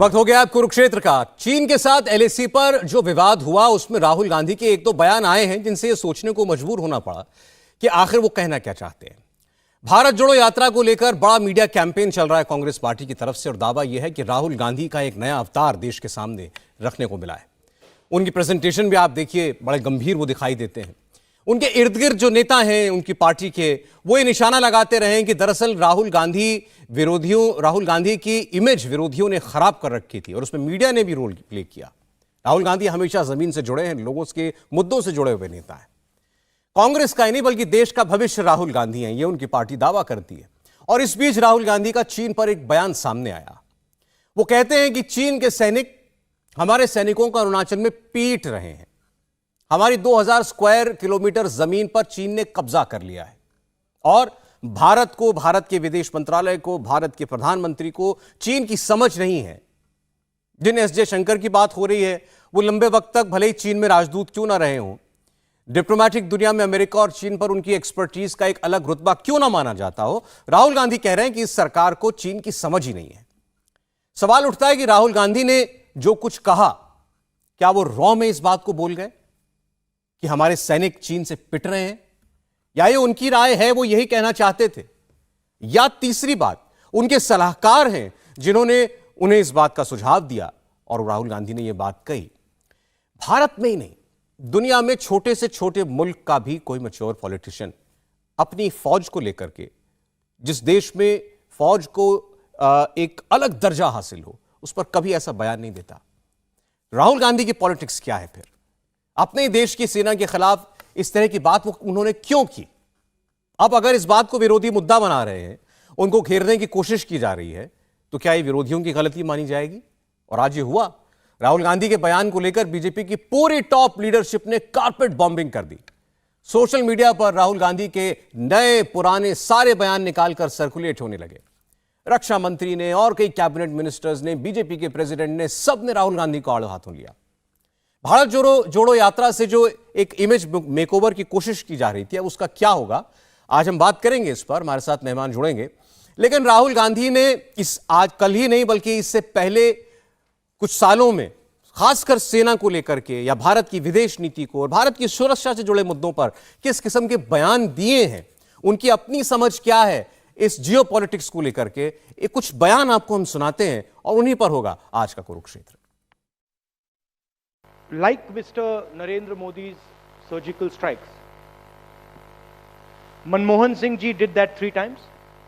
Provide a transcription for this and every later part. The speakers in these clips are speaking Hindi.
वक्त हो गया अब कुरुक्षेत्र का। चीन के साथ एलएसी पर जो विवाद हुआ उसमें राहुल गांधी के एक दो बयान आए हैं जिनसे ये सोचने को मजबूर होना पड़ा कि आखिर वो कहना क्या चाहते हैं। भारत जोड़ो यात्रा को लेकर बड़ा मीडिया कैंपेन चल रहा है कांग्रेस पार्टी की तरफ से और दावा यह है कि राहुल गांधी का एक नया अवतार देश के सामने रखने को मिला है। उनकी प्रेजेंटेशन भी आप देखिए, बड़े गंभीर वो दिखाई देते हैं। उनके इर्द गिर्द जो नेता हैं उनकी पार्टी के, वो ये निशाना लगाते रहे हैं कि दरअसल राहुल गांधी की इमेज विरोधियों ने खराब कर रखी थी और उसमें मीडिया ने भी रोल प्ले किया। राहुल गांधी हमेशा जमीन से जुड़े हैं, लोगों के मुद्दों से जुड़े हुए नेता हैं। कांग्रेस का ही नहीं बल्कि देश का भविष्य राहुल गांधी हैं, ये उनकी पार्टी दावा करती है। और इस बीच राहुल गांधी का चीन पर एक बयान सामने आया। वो कहते हैं कि चीन के सैनिक हमारे सैनिकों को अरुणाचल में पीट रहे हैं। हमारी 2000 स्क्वायर किलोमीटर जमीन पर चीन ने कब्जा कर लिया है और भारत को, भारत के विदेश मंत्रालय को, भारत के प्रधानमंत्री को चीन की समझ नहीं है। जिन एस जयशंकर की बात हो रही है वो लंबे वक्त तक भले ही चीन में राजदूत क्यों ना रहे हों, डिप्लोमेटिक दुनिया में अमेरिका और चीन पर उनकी एक्सपर्टीज का एक अलग रुतबा क्यों ना माना जाता हो, राहुल गांधी कह रहे हैं कि इस सरकार को चीन की समझ ही नहीं है। सवाल उठता है कि राहुल गांधी ने जो कुछ कहा, क्या वो रॉ में इस बात को बोल गए कि हमारे सैनिक चीन से पिट रहे हैं, या ये उनकी राय है, वो यही कहना चाहते थे, या तीसरी बात उनके सलाहकार हैं जिन्होंने उन्हें इस बात का सुझाव दिया और राहुल गांधी ने यह बात कही। भारत में ही नहीं, दुनिया में छोटे से छोटे मुल्क का भी कोई मैच्योर पॉलिटिशियन अपनी फौज को लेकर के, जिस देश में फौज को एक अलग दर्जा हासिल हो, उस पर कभी ऐसा बयान नहीं देता। राहुल गांधी की पॉलिटिक्स क्या है फिर? अपने देश की सेना के खिलाफ इस तरह की बात उन्होंने क्यों की? अब अगर इस बात को विरोधी मुद्दा बना रहे हैं, उनको घेरने की कोशिश की जा रही है, तो क्या ये विरोधियों की गलती मानी जाएगी? और आज ये हुआ। राहुल गांधी के बयान को लेकर बीजेपी की पूरी टॉप लीडरशिप ने कारपेट बॉम्बिंग कर दी। सोशल मीडिया पर राहुल गांधी के नए पुराने सारे बयान निकालकर सर्कुलेट होने लगे। रक्षा मंत्री ने और कई कैबिनेट मिनिस्टर्स ने, बीजेपी के प्रेसिडेंट ने, सब ने राहुल गांधी को आड़े हाथों लिया। भारत जोड़ो यात्रा से जो एक इमेज मेकओवर की कोशिश की जा रही थी, अब उसका क्या होगा, आज हम बात करेंगे इस पर। हमारे साथ मेहमान जुड़ेंगे। लेकिन राहुल गांधी ने आज कल ही नहीं बल्कि इससे पहले कुछ सालों में, खासकर सेना को लेकर के या भारत की विदेश नीति को और भारत की सुरक्षा से जुड़े मुद्दों पर किस किस्म के बयान दिए हैं, उनकी अपनी समझ क्या है इस जियो पॉलिटिक्स को लेकर के, ये कुछ बयान आपको हम सुनाते हैं और उन्हीं पर होगा आज का Kurukshetra. Like Mr. Narendra Modi's surgical strikes, Manmohan Singh ji did that 3 times.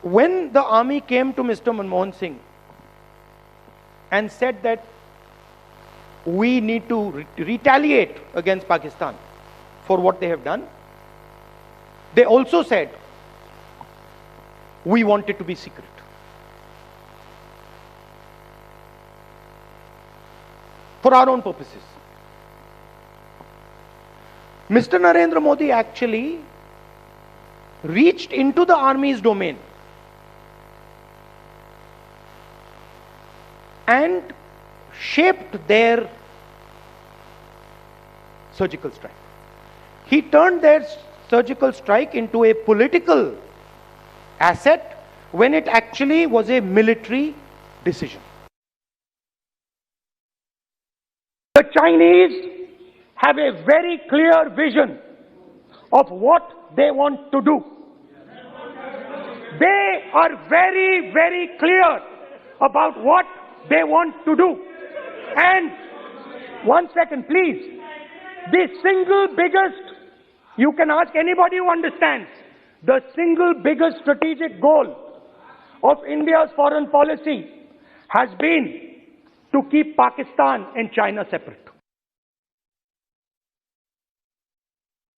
When the army came to Mr. Manmohan Singh and said that we need to retaliate against Pakistan for what they have done, they also said we want it to be secret. For our own purposes. Mr. Narendra Modi actually reached into the army's domain and shaped their surgical strike. He turned their surgical strike into a political asset when it actually was a military decision. The Chinese have a very clear vision of what they want to do. They are very, very clear about what they want to do. And one second, please. The single biggest, you can ask anybody who understands, the single biggest strategic goal of India's foreign policy has been to keep Pakistan and China separate.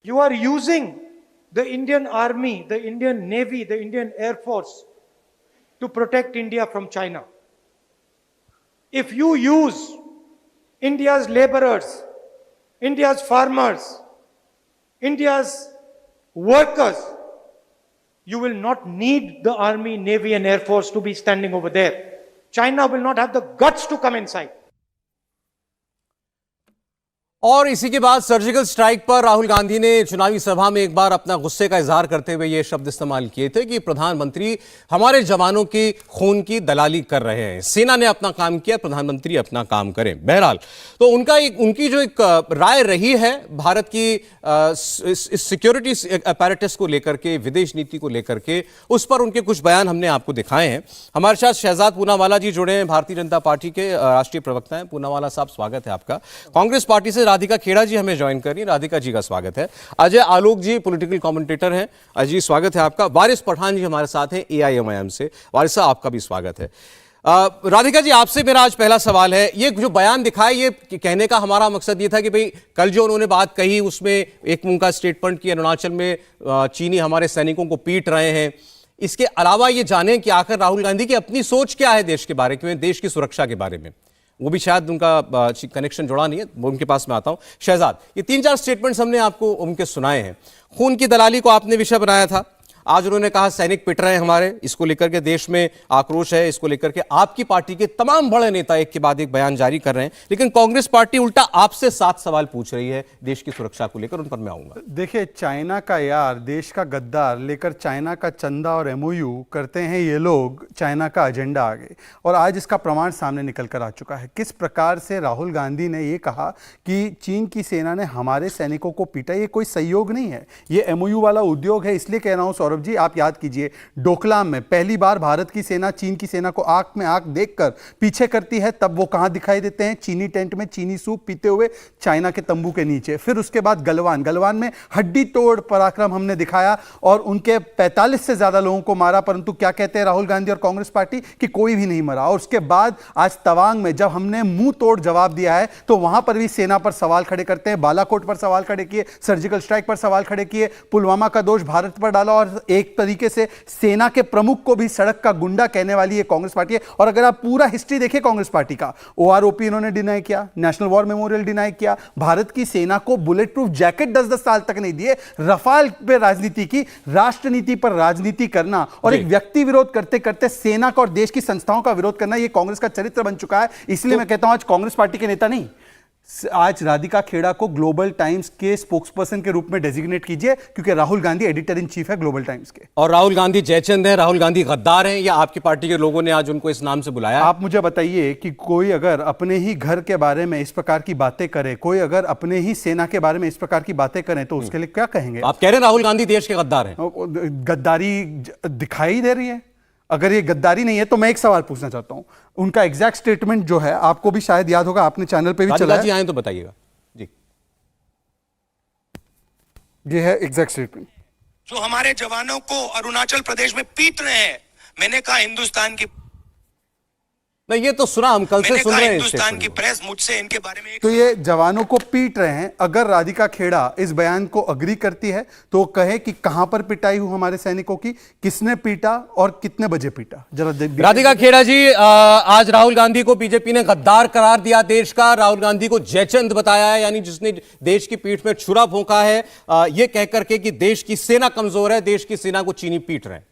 You are using the Indian Army, the Indian Navy, the Indian Air Force to protect India from China. If you use India's laborers, India's farmers, India's workers, you will not need the Army, Navy and Air Force to be standing over there. China will not have the guts to come inside. और इसी के बाद सर्जिकल स्ट्राइक पर राहुल गांधी ने चुनावी सभा में एक बार अपना गुस्से का इजहार करते हुए ये शब्द इस्तेमाल किए थे कि प्रधानमंत्री हमारे जवानों के खून की दलाली कर रहे हैं। सेना ने अपना काम किया, प्रधानमंत्री अपना काम करें। बहरहाल तो उनकी जो एक राय रही है भारत की सिक्योरिटी अपैरेटस को लेकर के, विदेश नीति को लेकर के, उस पर उनके कुछ बयान हमने आपको दिखाए हैं। हमारे साथ शहजाद पूनावाला जी जुड़े हैं, भारतीय जनता पार्टी के राष्ट्रीय प्रवक्ता हैं। पूनावाला साहब, स्वागत है आपका। कांग्रेस पार्टी से राधिका खेड़ा जी हमें ज्वाइन कर रही है, राधिका जी का स्वागत है। अजय आलोक जी पॉलिटिकल कमेंटेटर हैं, अजय जी स्वागत है आपका। वारिस पठान जी हमारे साथ हैं AIMIM से, वारिस साहब आपका भी स्वागत है। राधिका जी, आपसे मेरा आज पहला सवाल है, ये जो बयान दिखाए, ये कहने का हमारा मकसद ये था कि भाई कल जो उन्होंने बात कही उसमें एक मुंह का स्टेटमेंट कि अरुणाचल में चीनी हमारे सैनिकों को पीट रहे हैं। इसके अलावा ये जाने कि आखिर राहुल गांधी की अपनी सोच क्या है देश के बारे में, देश की सुरक्षा के बारे में। वो भी शायद उनका कनेक्शन जुड़ा नहीं है, वो उनके पास मैं आता हूं। शहजाद, ये 3-4 स्टेटमेंट्स हमने आपको उनके सुनाए हैं। खून की दलाली को आपने विषय बनाया था, आज उन्होंने कहा सैनिक पिट रहे हैं हमारे, इसको लेकर के देश में आक्रोश है। इसको लेकर के आपकी पार्टी के तमाम बड़े नेता एक के बाद एक बयान जारी कर रहे हैं, लेकिन कांग्रेस पार्टी उल्टा आपसे 7 सवाल पूछ रही है देश की सुरक्षा को लेकर। उन पर मैं आऊंगा। देखिए, चाइना का यार, देश का गद्दार लेकर चाइना का चंदा और MOU करते हैं ये लोग, चाइना का एजेंडा आगे, और आज इसका प्रमाण सामने निकल कर आ चुका है। किस प्रकार से राहुल गांधी ने ये कहा कि चीन की सेना ने हमारे सैनिकों को पीटा, ये कोई सहयोग नहीं है, ये MOU वाला उद्योग है। इसलिए कह रहा हूं सौरभ जी, आप याद कीजिए, डोकलाम में पहली बार भारत की सेना चीन की सेना को आंख में आंख देखकर पीछे करती है, तब वो कहां दिखाई देते हैं? चीनी टेंट में चीनी सूप पीते हुए चाइना के तंबू के नीचे। फिर उसके बाद गलवान में हड्डी तोड़ पराक्रम हमने दिखाया और उनके 45 से ज्यादा लोगों को मारा, परंतु क्या कहते हैं राहुल गांधी और कांग्रेस पार्टी कि कोई भी नहीं मरा। और उसके बाद आज तवांग में जब हमने मुंह तोड़ जवाब दिया है, तो वहां पर भी सेना पर सवाल खड़े करते हैं, बालाकोट पर सवाल खड़े किए, सर्जिकल स्ट्राइक पर सवाल खड़े किए, पुलवामा का दोष भारत पर डाला, और एक तरीके से सेना के प्रमुख को भी सड़क का गुंडा कहने वाली ये कांग्रेस पार्टी है। और अगर आप पूरा हिस्ट्री देखें कांग्रेस पार्टी का, OROP इन्होंने डिनाई किया, नेशनल वॉर मेमोरियल डिनाई किया, भारत की सेना को बुलेट प्रूफ जैकेट 10-10 साल तक नहीं दिए, रफाल पे राजनीति की, राष्ट्र नीति पर राजनीति करना और एक व्यक्ति विरोध करते करते सेना का और देश की संस्थाओं का विरोध करना, ये कांग्रेस का चरित्र बन चुका है। इसलिए मैं कहता हूं आज कांग्रेस पार्टी के नेता नहीं, आज राधिका खेड़ा को ग्लोबल टाइम्स के स्पोक्सपर्सन के रूप में डेजिग्नेट कीजिए, क्योंकि Rahul Gandhi editor in chief है ग्लोबल टाइम्स के। और राहुल गांधी जयचंद है, राहुल गांधी गद्दार हैं, या आपकी पार्टी के लोगों ने आज उनको इस नाम से बुलाया? आप मुझे बताइए कि कोई अगर अपने ही घर के बारे में इस प्रकार की बातें करे, कोई अगर अपने ही सेना के बारे में इस प्रकार की बातें करें, तो उसके लिए क्या कहेंगे? आप कह रहे हैं राहुल गांधी देश के गद्दार हैं? गद्दारी दिखाई दे रही है। अगर ये गद्दारी नहीं है तो मैं एक सवाल पूछना चाहता हूं, उनका एग्जैक्ट स्टेटमेंट जो है आपको भी शायद याद होगा, आपने चैनल पे भी चला जी, आए तो बताइएगा जी। ये है एग्जैक्ट स्टेटमेंट। जो हमारे जवानों को अरुणाचल प्रदेश में पीट रहे हैं, मैंने कहा हिंदुस्तान की, नहीं ये तो सुना, हम कल से सुन रहे हैं हिंदुस्तान की प्रेस मुझसे इनके बारे में तो ये जवानों को पीट रहे हैं। अगर राधिका खेड़ा इस बयान को अग्री करती है तो कहे कि कहां पर पिटाई हुई हमारे सैनिकों की, किसने पीटा और कितने बजे पीटा, जरा राधिका खेड़ा जी, आज राहुल गांधी को बीजेपी ने गद्दार करार दिया देश का, राहुल गांधी को जयचंद बताया है, यानी जिसने देश की पीठ में छुरा फूंका है, यह कहकर के कि देश की सेना कमजोर है, देश की सेना को चीनी पीट रहे हैं।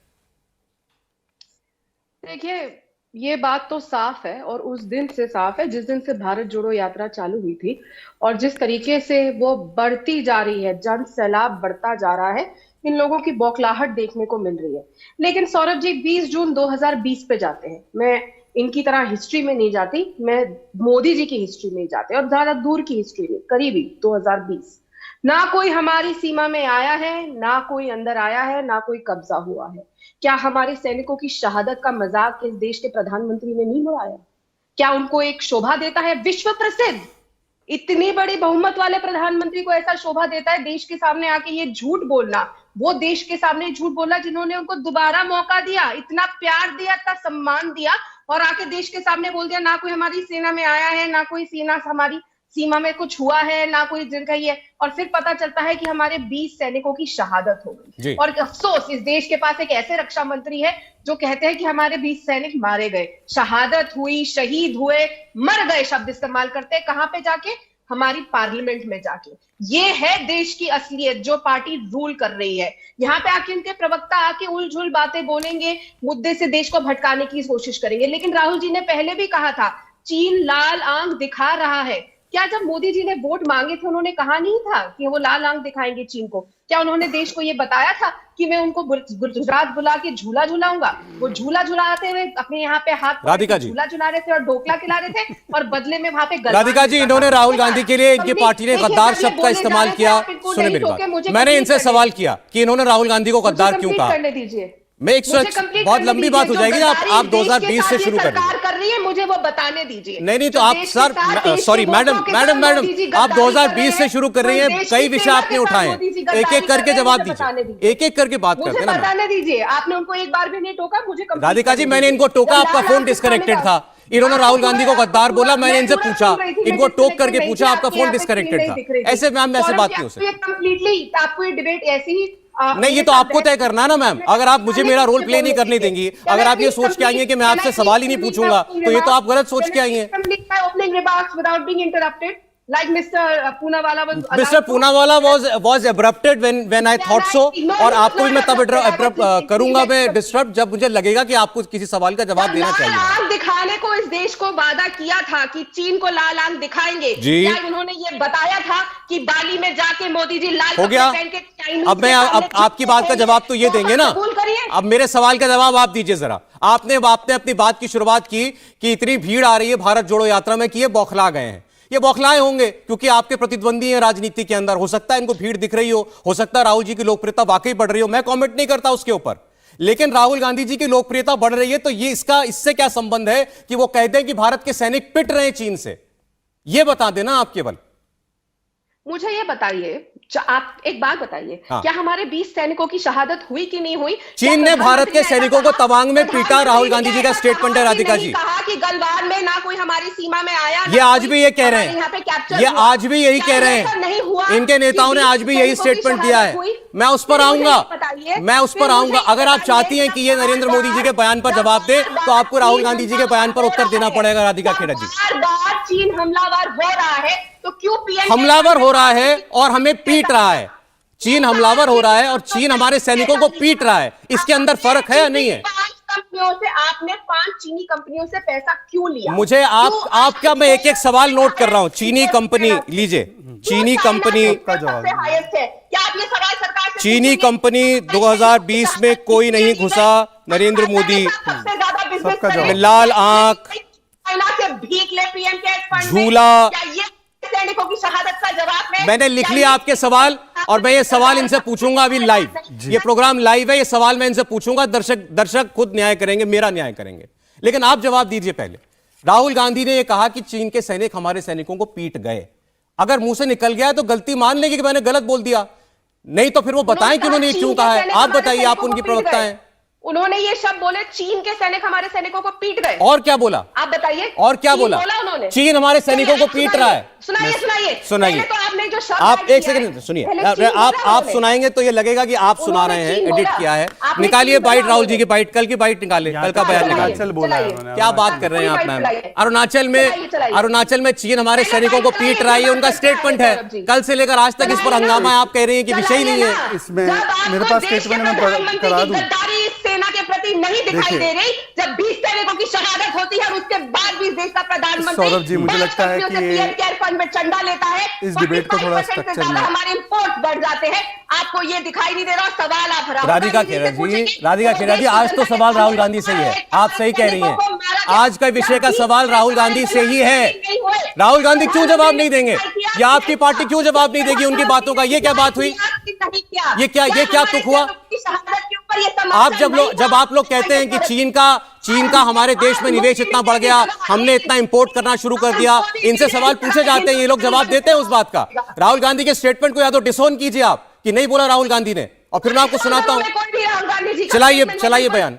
देखिए, ये बात तो साफ है और उस दिन से साफ है जिस दिन से भारत जोड़ो यात्रा चालू हुई थी, और जिस तरीके से वो बढ़ती जा रही है, जन सैलाब बढ़ता जा रहा है, इन लोगों की बौखलाहट देखने को मिल रही है। लेकिन सौरभ जी 20 जून 2020 पे जाते हैं, मैं इनकी तरह हिस्ट्री में नहीं जाती, मैं मोदी जी की हिस्ट्री में ही जाते, और ज्यादा दूर की हिस्ट्री में, करीबी 2020, ना कोई हमारी सीमा में आया है, ना कोई अंदर आया है, ना कोई कब्जा हुआ है। क्या हमारे सैनिकों की शहादत का मजाक इस देश के प्रधानमंत्री ने नहीं उड़ाया? क्या उनको एक शोभा देता है? विश्व प्रसिद्ध इतनी बड़ी बहुमत वाले प्रधानमंत्री को ऐसा शोभा देता है देश के सामने आके ये झूठ बोलना, वो देश के सामने झूठ बोला जिन्होंने उनको दोबारा मौका दिया, इतना प्यार दिया, इतना सम्मान दिया, और आके देश के सामने बोल दिया ना कोई हमारी सेना में आया है, ना कोई सेना हमारी सीमा में कुछ हुआ है, ना कोई जिनका ये, और फिर पता चलता है कि हमारे 20 सैनिकों की शहादत हो गई। और अफसोस, इस देश के पास एक ऐसे रक्षा मंत्री है जो कहते हैं कि हमारे 20 सैनिक मारे गए, शहादत हुई, शहीद हुए, मर गए शब्द इस्तेमाल करते हैं। कहां पे जाके? हमारी पार्लियामेंट में जाके। ये है देश की असलियत जो पार्टी रूल कर रही है। यहाँ पे आके उनके प्रवक्ता आके उलझुल बातें बोलेंगे, मुद्दे से देश को भटकाने की कोशिश करेंगे। लेकिन राहुल जी ने पहले भी कहा था, चीन लाल आंख दिखा रहा है। क्या जब मोदी जी ने वोट मांगे थे उन्होंने कहा नहीं था कि वो लाल आंख दिखाएंगे चीन को? क्या उन्होंने देश को ये बताया था कि मैं उनको गुजरात बुला के झूला झुलाऊंगा? वो झूला झुलाते हुए अपने यहाँ पे हाथ राधिका जी, झूला झुला रहे थे और ढोकला खिला रहे थे, और बदले में वहां पे राधिका जी, इन्होंने राहुल गांधी के लिए इनकी पार्टी ने गद्दार शब्द का इस्तेमाल किया। सुने मेरी बात, मैंने इनसे सवाल किया कि इन्होंने राहुल गांधी को गद्दार क्यों कहा। करने दीजिए, मैं एक बहुत लंबी बात हो जाएगी। आप 2020 से शुरू कर रही है, मुझे वो बताने दीजिए। नहीं तो आप सर, सॉरी मैडम, आप 2020 से शुरू कर रही हैं। कई विषय आपने उठाए हैं, एक एक करके जवाब दीजिए, एक एक करके बात करते हैं ना। बताने दीजिए, आपने उनको एक बार भी नहीं टोका। मुझे राधिका जी, मैंने इनको टोका, आपका फोन डिस्कनेक्टेड था। इन्होंने राहुल गांधी को गद्दार बोला, मैंने इनसे पूछा, इनको टोक करके पूछा, आपका फोन डिस्कनेक्टेड था। ऐसे मैम ऐसे बात नहीं हो सकती। कंप्लीटली आपको ये डिबेट ऐसी ही नहीं, ये तो आपको तय करना है ना मैम। अगर आप मुझे मेरा रोल प्ले नहीं करने देंगी, अगर आप ये सोच के आई हैं कि मैं आपसे सवाल ही नहीं पूछूंगा, तो ये तो आप गलत सोच के आई हैं। Opening remarks without being interrupted, like Mr. Poonawala was allowed Mr. Poonawala was abrupted when I thought so, और आपको भी मैं तब abrupt करूंगा मैं डिस्टर्ब जब मुझे लगेगा कि आपको किसी सवाल का जवाब देना चाहिए। लाल आंख दिखाने को इस देश को वादा किया था कि चीन को लाल आंख दिखाएंगे। क्या उन्होंने ये बताया था कि बाली में जाके मोदी जी लाल हो गया? अब मैं आपकी बात का जवाब तो ये देंगे ना। अब मेरे सवाल का जवाब आप दीजिए जरा। आपने अपनी बात की शुरुआत की कि इतनी भीड़ आ रही है भारत जोड़ो यात्रा में कि ये बौखला गए हैं। ये बौखलाए होंगे क्योंकि आपके प्रतिद्वंदी हैं राजनीति के अंदर। हो सकता है इनको भीड़ दिख रही हो सकता है राहुल जी की लोकप्रियता वाकई बढ़ रही हो, मैं कमेंट नहीं करता उसके ऊपर। लेकिन राहुल गांधी जी की लोकप्रियता बढ़ रही है तो ये इससे क्या संबंध है कि वो कहते हैं कि भारत के सैनिक पिट रहे हैं चीन से? ये बता देना आप केवल। मुझे ये बताइए, आप एक बात बताइए, क्या हमारे 20 सैनिकों की शहादत हुई कि नहीं हुई? चीन ने भारत के सैनिकों को तवांग में पीटा, राहुल गांधी जी का स्टेटमेंट है राधिका जी। कहा कि गलवान में ना कोई हमारी सीमा में आया, ये आज भी ये कह रहे हैं, ये आज भी यही कह रहे हैं, इनके नेताओं ने आज भी यही स्टेटमेंट दिया है। मैं उस पर आऊंगा, अगर आप चाहती हैं कि ये नरेंद्र मोदी जी के बयान पर जवाब दे तो आपको राहुल गांधी जी के बयान पर उत्तर देना पड़ेगा राधिका खेड़ा जी। चीन हमलावर हो रहा है तो क्यों पीएम हमलावर हो रहा है और हमें पीट रहा है? चीन हमलावर हो रहा है और चीन हमारे सैनिकों को पीट रहा है, इसके अंदर फर्क है या नहीं है? 5 कंपनियों से आपने 5 चीनी कंपनियों से पैसा क्यों लिया? मुझे आपका मैं एक एक सवाल नोट कर रहा हूं। चीनी कंपनी लीजिए, चीनी कंपनी क्या आप ये सवाल सरकार से चीनी कंपनी 2020 में कोई नहीं घुसा, नरेंद्र मोदी सबका जवाब। लाल आंख, से भीख ले पीएम के फंड में, झूला। क्या ये सैनिकों की शहादत का जवाब है? मैंने लिख लिया आपके सवाल और मैं ये सवाल इनसे पूछूंगा अभी लाइव। ये प्रोग्राम लाइव है, ये सवाल मैं इनसे पूछूंगा, दर्शक खुद न्याय करेंगे, मेरा न्याय करेंगे। लेकिन आप जवाब दीजिए पहले। राहुल गांधी ने यह कहा कि चीन के सैनिक हमारे सैनिकों को पीट गए। अगर मुंह से निकल गया है तो गलती मान लेगी कि मैंने गलत बोल दिया, नहीं तो फिर वो बताएं कि उन्होंने क्यों कहा है। आप बताइए, आप उनकी प्रवक्ता हैं। उन्होंने ये शब्द बोले, चीन के सैनिक हमारे सैनिकों को पीट गए। और क्या बोला? आप बताइए। और क्या बोला उन्होंने? चीन हमारे सैनिकों को पीट रहा है। सुनाइए। तो आपने जो शब्द आप एक सेकंड सुनिए, आप सुनाएंगे तो ये लगेगा कि आप सुना रहे हैं, एडिट किया है। निकालिए बाइट, राहुल जी की बाइट, कल की बाइट निकाले, कल का बयान निकालिए। क्या बात कर रहे हैं आप मैम? अरुणाचल में चीन हमारे सैनिकों को पीट रहा है, उनका स्टेटमेंट है। कल से लेकर आज तक इस पर हंगामा है, आप कह रही हैं कि विषय नहीं है। इसमें मेरे पास स्टेटमेंट मैं करा दूं। सेना के प्रति नहीं दिखाई दे रही, जब 20 सैनिकों की शहादत होती है और उसके बाद भी देश का प्रधानमंत्री सौरभ जी, मुझे लगता है कि पीएम केयर फंड में चंदा लेता है, इस डिबेट को थोड़ा स्ट्रक्चर में हमारे इंपोर्ट बढ़ जाते हैं। आपको ये दिखाई नहीं दे रहा। सवाल आप राधिका खेड़ा जी, आज तो सवाल राहुल गांधी से ही है। आप सही कह रही हैं, आज का विषय का सवाल राहुल गांधी से ही है। राहुल गांधी क्यों जवाब नहीं देंगे, या आपकी पार्टी क्यों जवाब नहीं देगी उनकी बातों का? ये क्या बात हुई? ये क्या तुक हुआ? आप जब आप लोग कहते हैं कि चीन का हमारे देश में निवेश इतना बढ़ गया, हमने इतना इंपोर्ट करना शुरू कर दिया, इनसे सवाल पूछे जाते हैं, ये लोग जवाब देते हैं उस बात का। राहुल गांधी के स्टेटमेंट को या तो डिसोन कीजिए आप कि नहीं बोला राहुल गांधी ने, और फिर मैं आपको सुनाता हूं। चलाइए बयान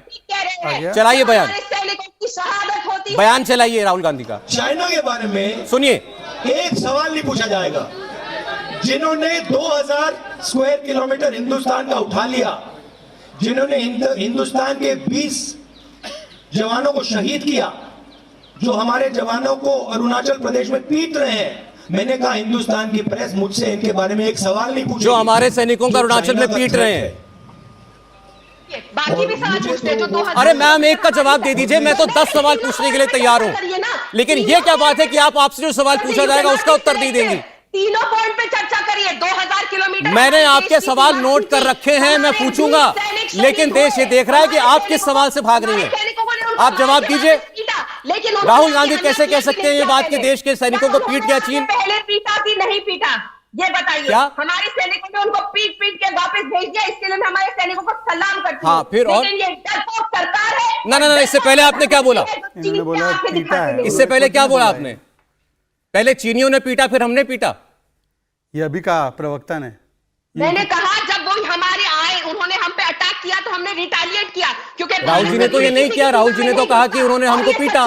चलाइए राहुल गांधी का। चाइना के बारे में सुनिए, एक सवाल नहीं पूछा जाएगा। जिन्होंने 2000 स्क्वायर किलोमीटर हिंदुस्तान का उठा लिया, जिन्होंने हिंदुस्तान के 20 जवानों को शहीद किया, जो हमारे जवानों को अरुणाचल प्रदेश में पीट रहे हैं, मैंने कहा हिंदुस्तान की प्रेस मुझसे इनके बारे में एक सवाल नहीं पूछेगी। जो हमारे सैनिकों को अरुणाचल में पीट रहे हैं, बाकी भी सवाल पूछते हैं जो 2000 अरे मैम, एक का जवाब दे दीजिए, मैं तो 10 सवाल पूछने के लिए तैयार हूं। लेकिन ये क्या बात है कि आप आपसे जो सवाल पूछा जाएगा उसका उत्तर नहीं देंगी। तीनों पॉइंट पे चर्चा करिए। 2000 किलोमीटर मैंने आपके सवाल नोट कर रखे हैं, मैं पूछूंगा, लेकिन देश ये देख रहा है कि आप किस सवाल से भाग रही हैं। आप जवाब दीजिए। राहुल गांधी कैसे कह सकते हैं ये बात कि देश के सैनिकों को पीट गया चीन? पहले पीटा कि नहीं पीटा, ये बताइए। क्या? हमारे सैनिकों ने उनको पीट पीट के वापस भेज दिया, इसके लिए मैं हमारे सैनिकों को सलाम करती हूं। हाँ, फिर और? लेकिन ये डरपोक सरकार है। ना, इससे पहले आपने क्या बोला? इन्होंने बोला पीटा है। इससे पहले क्या बोला आपने? पहले चीनियों ने पीटा, फिर हमने पीटा। ये अभी कहा प्रवक्ता ने। मैंने कहा जब वो हमारे आए, उन्होंने हम पे अटैक किया तो हमने रिटेलिएट किया, क्योंकि राहुल जी ने तो ये नहीं किया। राहुल जी ने तो कहा कि उन्होंने हमको पीटा।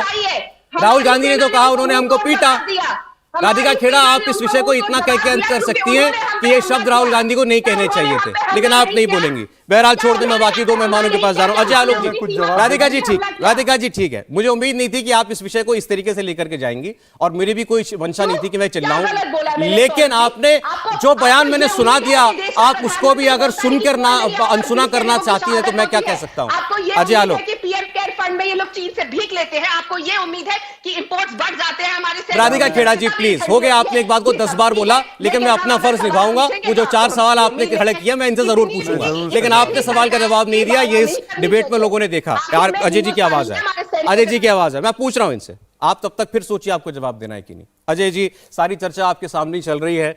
राहुल गांधी ने तो कहा उन्होंने हमको पीटा। राधिका खेड़ा, आप इस विषय को इतना कह के कर सकती हैं कि ये शब्द राहुल गांधी को नहीं कहने चाहिए थे, लेकिन आप नहीं बोलेंगी। बहरहाल छोड़ दें, मैं बाकी दो मेहमानों के पास जा रहा हूं। अजय आलोक जी, राधिका जी ठीक, राधिका जी ठीक है। मुझे उम्मीद नहीं थी कि आप इस विषय को इस तरीके से लेकर के जाएंगी, और मेरी भी कोई मंशा नहीं थी कि मैं चिल्लाऊं, लेकिन आपने जो बयान मैंने सुना दिया, आप उसको भी अगर सुनकर ना अनसुना करना चाहती है तो मैं क्या कह सकता हूं। Ajay Alok, PM care fund में ये लोग चीन से भीख लेते हैं, आपको ये उम्मीद है कि इंपोर्ट्स बढ़ जाते हैं हमारे से? राधिका खेड़ा जी प्लीज, हो गया, आपने एक बात को 10 बार बोला, लेकिन मैं अपना फर्ज निभाऊंगा। वो जो 4 सवाल आपने खड़े किए मैं इनसे जरूर पूछूंगा, लेकिन आपने सवाल का जवाब नहीं दिया। ये इस डिबेट में लोगों ने देखा। यार अजय जी की आवाज है, अजय जी की आवाज है, मैं पूछ रहा हूं इनसे। आप तब तक फिर सोचिए आपको जवाब देना है कि नहीं। अजय जी, सारी चर्चा आपके सामने ही चल रही है।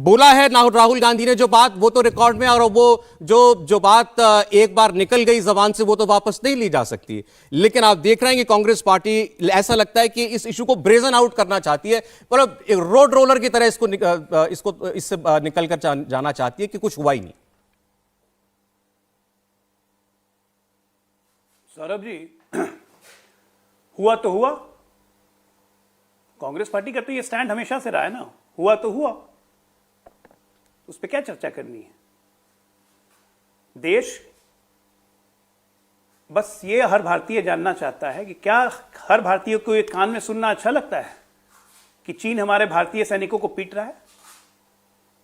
बोला है राहुल गांधी ने जो बात, वो तो रिकॉर्ड में, और वो जो बात एक बार निकल गई जबान से वो तो वापस नहीं ली जा सकती। लेकिन आप देख रहे हैं कि कांग्रेस पार्टी, ऐसा लगता है कि इस इशू को ब्रेजन आउट करना चाहती है, मतलब एक रोड रोलर की तरह इसको इससे निकल कर जाना चाहती है कि कुछ हुआ ही नहीं। सौरभ जी, हुआ तो हुआ। कांग्रेस पार्टी का तो ये स्टैंड हमेशा से रहा है ना, हुआ तो हुआ, उस पर क्या चर्चा करनी है। देश बस ये हर भारतीय जानना चाहता है कि क्या हर भारतीय को एक कान में सुनना अच्छा लगता है कि चीन हमारे भारतीय सैनिकों को पीट रहा है?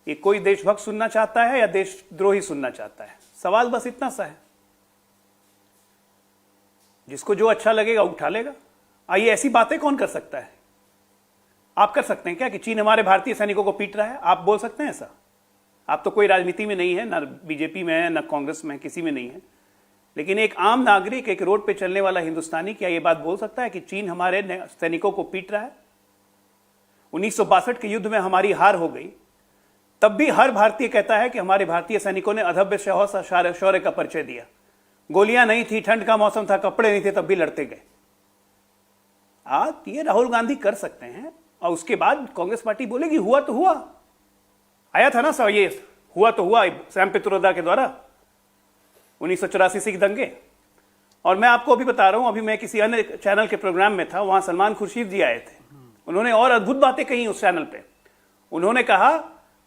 ये कोई देशभक्त सुनना चाहता है या देशद्रोही सुनना चाहता है? सवाल बस इतना सा है। जिसको जो अच्छा लगेगा उठा लेगा। आइए, ऐसी बातें कौन कर सकता है? आप कर सकते हैं क्या कि चीन हमारे भारतीय सैनिकों को पीट रहा है? आप बोल सकते हैं ऐसा? आप तो कोई राजनीति में नहीं है, ना बीजेपी में है, ना कांग्रेस में, किसी में नहीं है, लेकिन एक आम नागरिक, एक रोड पे चलने वाला हिंदुस्तानी क्या ये बात बोल सकता है कि चीन हमारे सैनिकों को पीट रहा है? 1962 के युद्ध में हमारी हार हो गई, तब भी हर भारतीय कहता है कि हमारे भारतीय सैनिकों ने अधब्य शौर्य का परिचय दिया। गोलियां नहीं थी, ठंड का मौसम था, कपड़े नहीं थे, तब भी लड़ते गए। ये राहुल गांधी कर सकते हैं, और उसके बाद कांग्रेस पार्टी बोलेगी हुआ तो हुआ। आया था ना ये हुआ तो हुआ सैम पित्रोदा के द्वारा 1984 सिख दंगे। और मैं आपको अभी बता रहा हूं, अभी मैं किसी अन्य चैनल के प्रोग्राम में था, वहां सलमान खुर्शीद जी आए थे। उन्होंने और अद्भुत बातें कही उस चैनल पे। उन्होंने कहा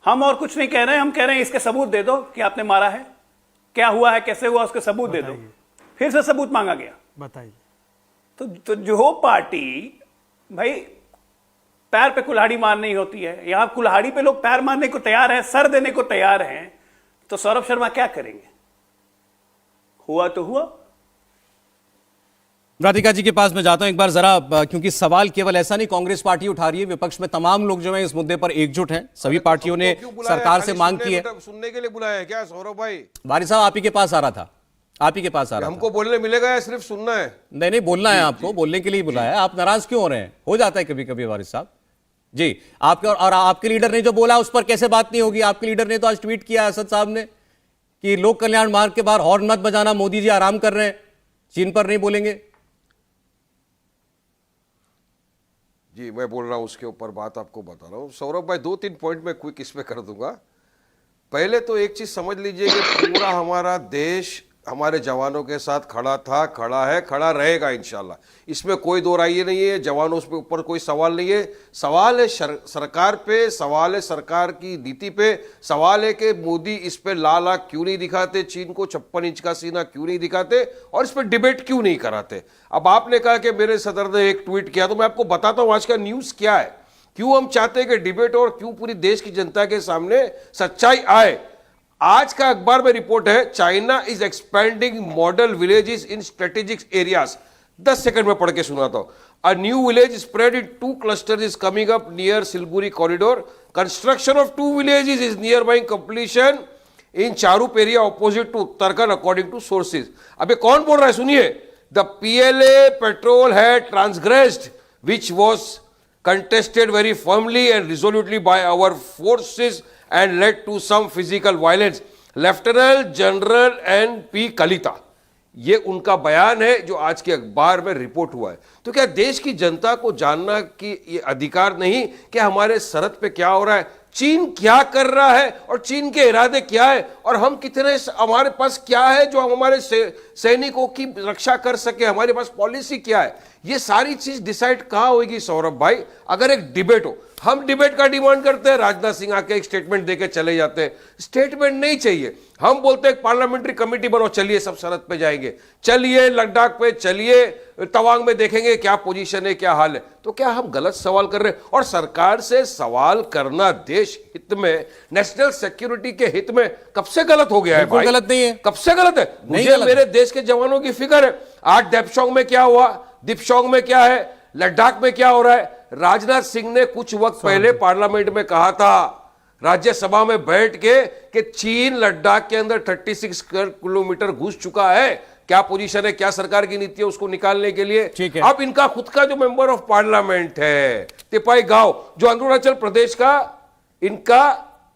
हम और कुछ नहीं कह रहे हैं, हम कह रहे हैं इसके सबूत दे दो कि आपने मारा है, क्या हुआ है, कैसे हुआ, उसके सबूत दे दो। फिर से सबूत मांगा गया। बताइए। तो जो पार्टी भाई पैर पे कुल्हाड़ी मारनी होती है, यहां कुल्हाड़ी पे लोग पैर मारने को तैयार हैं, सर देने को तैयार हैं, तो सौरभ शर्मा क्या करेंगे? हुआ तो हुआ। राधिका जी के पास मैं जाता हूं एक बार जरा, क्योंकि सवाल केवल ऐसा नहीं कांग्रेस पार्टी उठा रही है, विपक्ष में तमाम लोग जो है इस मुद्दे पर एकजुट हैं। सभी पार्टियों ने सरकार से मांग की है। सुनने के लिए बुलाया है क्या सौरभ भाई? वारिस साहब आप ही के पास आ रहा था, आप ही के पास आ रहा था। हमको बोलने मिलेगा या सिर्फ सुनना है? नहीं, बोलना है आपको, बोलने के लिए बुलाया है। आप नाराज क्यों हो रहे हैं? हो जाता है कभी कभी वारिस साहब जी। आपके और आपके लीडर ने जो बोला उस पर कैसे बात नहीं होगी? आपके लीडर ने तो आज ट्वीट किया असद साहब ने कि लोक कल्याण मार्ग के बाहर हॉर्न मत बजाना, मोदी जी आराम कर रहे हैं, चीन पर नहीं बोलेंगे। जी मैं बोल रहा हूं, उसके ऊपर बात आपको बता रहा हूं। सौरभ भाई 2-3 पॉइंट में क्विक इस पे कर दूंगा। पहले तो एक चीज समझ लीजिए कि पूरा हमारा देश हमारे जवानों के साथ खड़ा था, खड़ा है, खड़ा रहेगा इंशाल्लाह। इसमें कोई दो राय नहीं है। जवानों के ऊपर कोई सवाल नहीं है। सवाल है सरकार पे, सवाल है सरकार की नीति पे, सवाल है कि मोदी इस पे लाल आंख क्यों नहीं दिखाते, चीन को 56 इंच का सीना क्यों नहीं दिखाते, और इस पे डिबेट क्यों नहीं कराते। अब आपने कहा कि मेरे सदर ने एक ट्वीट किया, तो मैं आपको बताता हूं आज का न्यूज क्या है, क्यों हम चाहते हैं कि डिबेट और क्यों पूरी देश की जनता के सामने सच्चाई आए। आज का अखबार में रिपोर्ट है, China is expanding model villages in strategic areas. 10 second में पढ़ के सुनाता हूं। A new village spread in 2 clusters is coming up near Siliguri corridor. Construction of 2 villages is near by completion in Charup area opposite to Uttarakhand according to sources. अब ये कौन बोल रहा है सुनिए। The PLA patrol had transgressed which was contested very firmly and resolutely by our forces and led to some physical violence. Lieutenant General N.P. Kalita, ये उनका बयान है जो आज के अखबार में रिपोर्ट हुआ है। तो क्या देश की जनता को जानना कि ये अधिकार नहीं कि हमारे सरहद पे क्या हो रहा है, चीन क्या कर रहा है और चीन के इरादे क्या है, और हम कितने, हमारे पास क्या है जो हम हमारे सैनिकों की रक्षा कर सके, हमारे पास पॉलिसी क्या है, ये सारी चीज डिसाइड कहां होगी सौरभ भाई? अगर एक डिबेट हो, हम डिबेट का डिमांड करते हैं, राजनाथ सिंह आके एक स्टेटमेंट देके चले जाते हैं। स्टेटमेंट नहीं चाहिए, हम बोलते हैं पार्लियामेंट्री कमेटी बनो, चलिए सब सरहद पे जाएंगे, चलिए लद्दाख पे, चलिए तवांग में देखेंगे क्या पोजीशन है, क्या हाल है। तो क्या हम गलत सवाल कर रहे हैं? और सरकार से सवाल करना देश हित में, नेशनल सिक्योरिटी के हित में कब से गलत हो गया है भाई? गलत नहीं है, कब से गलत है? मुझे गलत मेरे देश के जवानों की फिक्र है। आज डेप्शोंग में क्या हुआ, दिपशोंग में क्या है, लद्दाख में क्या हो रहा है। राजनाथ सिंह ने कुछ वक्त पहले पार्लियामेंट में कहा था, राज्यसभा में बैठ के, कि चीन लद्दाख के अंदर 36 स्क्वायर किलोमीटर घुस चुका है। क्या पोजीशन है, क्या सरकार की नीति है उसको निकालने के लिए। ठीक है। अब इनका खुद का जो मेंबर ऑफ पार्लियामेंट है तिपाई गांव, जो अरुणाचल प्रदेश का इनका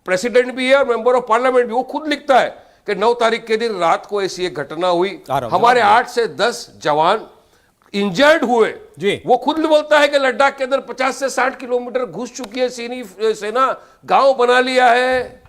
प्रेसिडेंट भी है और मेंबर ऑफ पार्लियामेंट भी, वो खुद लिखता है कि 9 तारीख के दिन रात को ऐसी एक घटना हुई, हमारे 8 से 10 जवान इंजर्ड हुए जी। वो खुद बोलता है कि लद्दाख के अंदर 50 से 60 किलोमीटर घुस चुकी है चीनी सेना, गांव बना लिया है,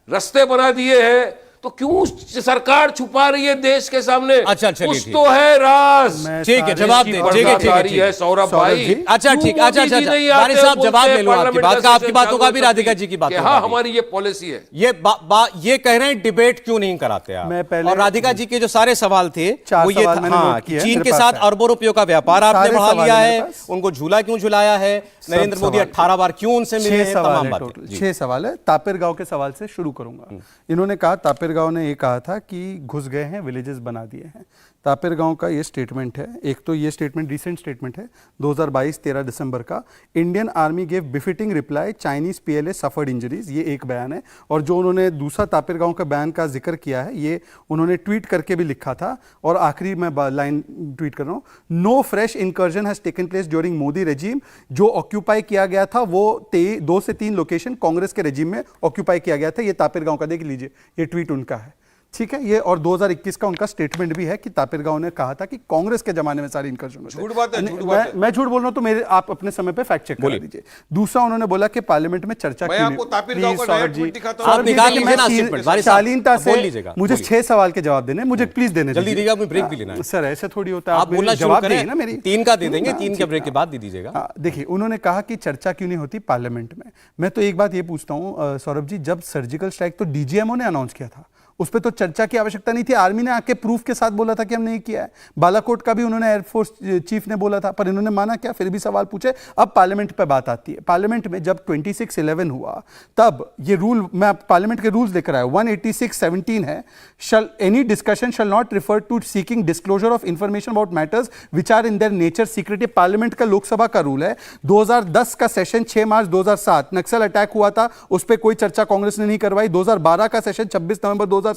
रास्ते बना दिए हैं। तो क्यों सरकार छुपा रही है देश के सामने? अच्छा, चलिए, कुछ ठीक। तो है राज। ठीक है, जवाब दे, ठीक है, है सौरभ भाई। अच्छा ठीक, अच्छा बारी साहब जवाब ले लो आपकी बात का, आपकी बातों का भी, राधिका जी की बात का। हाँ, हमारी ये पॉलिसी है। ये कह रहे हैं डिबेट क्यों नहीं कराते आप? मैं पहले- और राधिका जी के जो सारे सवाल थे चार वो ये सवाल था, मैंने हाँ, नोट किए हैं, चीन मेरे के पास साथ है। अरबों रुपयों का व्यापार आपने सारे बढ़ा सवाल लिया मेरे है, पास। उनको झूला क्यों झुलाया है, नरेंद्र मोदी 18 बार क्यों उनसे मिले हैं, तमाम बातें। टोटल जी। 6 सवाल है। तापिर गांव के सवाल से शुरू करूंगा। इन्होंने कहा, तापिर गांव ने ये कहा था कि घुस गए हैं, विलेजेस बना दिए हैं। तापिर गांव का ये स्टेटमेंट है, एक तो ये स्टेटमेंट रिसेंट स्टेटमेंट है 2022 13 दिसंबर का। Indian army gave befitting reply, Chinese PLA suffered injuries, ये एक बयान है। और जो उन्होंने दूसरा तापिर गांव का बयान का जिक्र किया है, ये उन्होंने ट्वीट करके भी लिखा था। और आखिरी मैं लाइन ट्वीट कर रहा हूँ, no fresh incursion has taken place during Modi regime. जो ऑक्यूपाई किया गया था वो 2 से 3 लोकेशन कांग्रेस के रेजिम में ऑक्यूपाई किया गया था। ये तापिर गांव का देख लीजिए, ये ट्वीट उनका है, ठीक है। ये और 2021 का उनका स्टेटमेंट भी है कि तापिर गांव ने कहा था कि कांग्रेस के जमाने में सारी इंकर्जन होते। झूठ बात है, झूठ बात है। मैं झूठ बोल रहा हूं तो मेरे आप अपने समय पे फैक्ट चेक करा दीजिए। दूसरा उन्होंने बोला कि पार्लियामेंट में चर्चा मैं क्यों आपको नहीं- तापिर गांव का प्लीज नया सौरभ जी, ट्वीट दिखाता सौरभ हूं। जी, निकाल देखिए, लीजिए ना मैं स्टेटमेंट, बारी साहब, शालीनता बोल से लीजिएगा, मुझे बोलिए। 6 सवाल के जवाब देने, मुझे प्लीज देने जल्दी दीजिएगा, हमें ब्रेक भी लेना है। सर ऐसे थोड़ी होता है, आप बोलना शुरू जवाब करें देंगे ना मेरी। 3 का दे देंगे, हाँ, 3 के ब्रेक के बाद दे दीजिएगा। हाँ, देखिए उन्होंने कहा कि चर्चा क्यों नहीं होती पार्लियामेंट में। मैं तो एक बात ये पूछता हूँ सौरभ जी, जब सर्जिकल स्ट्राइक तो DGMO ने अनाउंस किया था, उस पर तो चर्चा की आवश्यकता नहीं थी। आर्मी ने आके प्रूफ के साथ बोला था कि हम नहीं किया है। बालाकोट का भी उन्होंने एयरफोर्स चीफ ने बोला था, पर इन्होंने माना क्या? फिर भी सवाल पूछे। अब पार्लियामेंट पे बात आती है। पार्लियामेंट में जब 2611 हुआ तब ये रूल, मैं पार्लियामेंट के रूल्स लेकर आया, 186(17) है, शल any discussion shall not refer to seeking disclosure of information about matters which are in their nature secret. Parliament का, लोकसभा का रूल है। 2010 का सेशन 6 मार्च 2007 नक्सल अटैक हुआ था, उस पर कोई चर्चा कांग्रेस ने नहीं करवाई। 2012 का सेशन 26 नवंबर 2007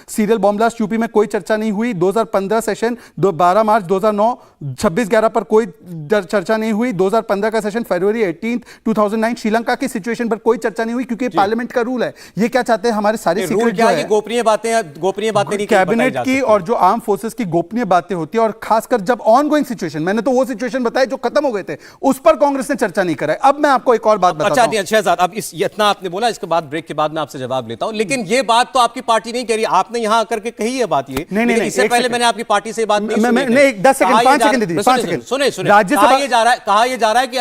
सीरियल बॉम्ब ब्लास्ट यूपी में, कोई चर्चा नहीं हुई। 2015 सेशन 12 मार्च 2009 26/11 पर कोई चर्चा नहीं हुई। 2015 का सेशन फरवरी 18 2009 श्रीलंका की सिचुएशन पर कोई चर्चा नहीं हुई, क्योंकि पार्लियामेंट का रूल है। ये क्या चाहते हैं हमारे सारे रूल सीक्रेट क्या जो है कि है गोपनीय बातें नहीं कैबिनेट बताई जा की सकती। और जो आर्म फोर्सेस की गोपनीय बातें होती है, और खासकर जब ऑनगोइंग सिचुएशन, मैंने तो वो सिचुएशन बताई जो खत्म हो गए थे, उस पर कांग्रेस ने चर्चा नहीं कराई। अब मैं आपको एक और बात बताता अच्छा हूं। नहीं, अच्छा अब इतना आपने बोला, इसके बाद ब्रेक के बाद मैं आपसे जवाब लेता हूं। लेकिन ये बात तो आपकी पार्टी नहीं नहीं कह रही, आपने यहाँ आकर के कही है बात ये। नहीं, इससे एक पहले सेकंड। मैंने आपकी पार्टी से बात नहीं मैं सुनी नहीं, थी। 10 सेकंड, कहा 5 यह सेकंड जा- दीजिए, सुनिए, 5 सेकंड। सुनिए सुनिए, राज्यसभा कहा यह जा रहा है कि